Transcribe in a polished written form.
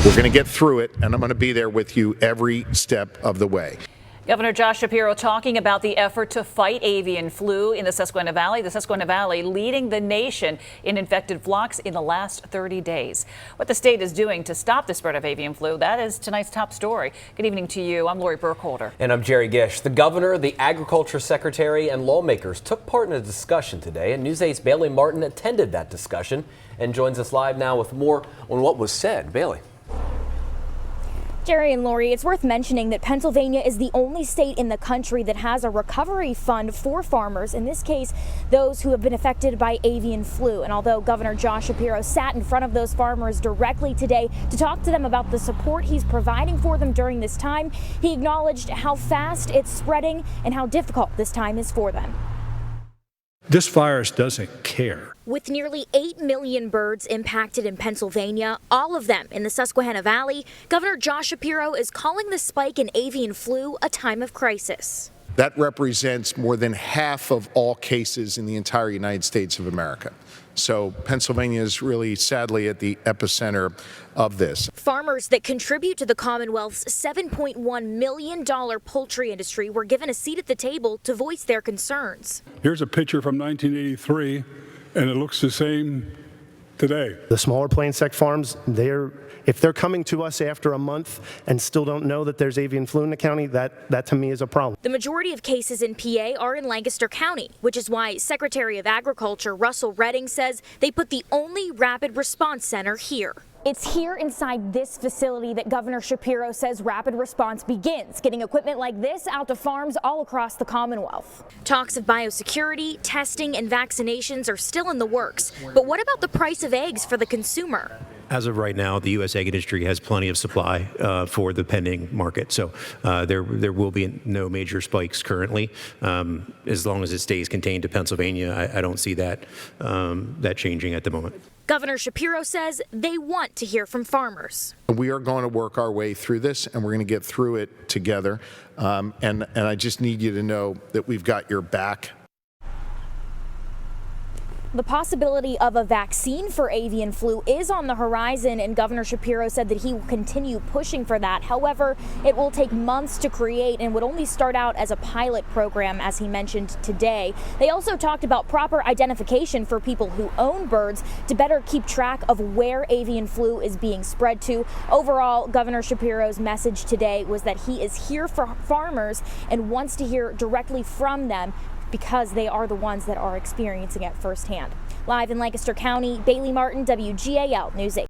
We're going to get through it, and I'm going to be there with you every step of the way. Governor Josh Shapiro talking about the effort to fight avian flu in the Susquehanna Valley. The Susquehanna Valley leading the nation in infected flocks in the last 30 days. What the state is doing to stop the spread of avian flu, that is tonight's top story. Good evening to you. I'm Lori Burkholder. And I'm Jerry Gish. The governor, the agriculture secretary, and lawmakers took part in a discussion today, and News 8's Bailey Martin attended that discussion and joins us live now with more on what was said. Bailey. Jerry and Lori, it's worth mentioning that Pennsylvania is the only state in the country that has a recovery fund for farmers, in this case, those who have been affected by avian flu. And although Governor Josh Shapiro sat in front of those farmers directly today to talk to them about the support he's providing for them during this time, he acknowledged how fast it's spreading and how difficult this time is for them. This virus doesn't care. With nearly 8 million birds impacted in Pennsylvania, all of them in the Susquehanna Valley, Governor Josh Shapiro is calling the spike in avian flu a time of crisis. That represents more than half of all cases in the entire United States of America. So Pennsylvania is really, sadly, at the epicenter of this. Farmers that contribute to the Commonwealth's $7.1 million poultry industry were given a seat at the table to voice their concerns. Here's a picture from 1983, and it looks the same today. The smaller plain sect farms, if they're coming to us after a month and still don't know that there's avian flu in the county, that to me is a problem. The majority of cases in PA are in Lancaster County, which is why Secretary of Agriculture Russell Redding says they put the only rapid response center here. It's here inside this facility that Governor Shapiro says rapid response begins, getting equipment like this out to farms all across the Commonwealth. Talks of biosecurity, testing, and vaccinations are still in the works. But what about the price of eggs for the consumer? As of right now, the U.S. egg industry has plenty of supply for the pending market, so there will be no major spikes currently. As long as it stays contained to Pennsylvania, I don't see that changing at the moment. Governor Shapiro says they want to hear from farmers. We are going to work our way through this, and we're going to get through it together. And I just need you to know that we've got your back. The possibility of a vaccine for avian flu is on the horizon, and Governor Shapiro said that he will continue pushing for that. However, it will take months to create and would only start out as a pilot program, as he mentioned today. They also talked about proper identification for people who own birds to better keep track of where avian flu is being spread to. Overall, Governor Shapiro's message today was that he is here for farmers and wants to hear directly from them, because they are the ones that are experiencing it firsthand. Live in Lancaster County, Bailey Martin, WGAL News 8.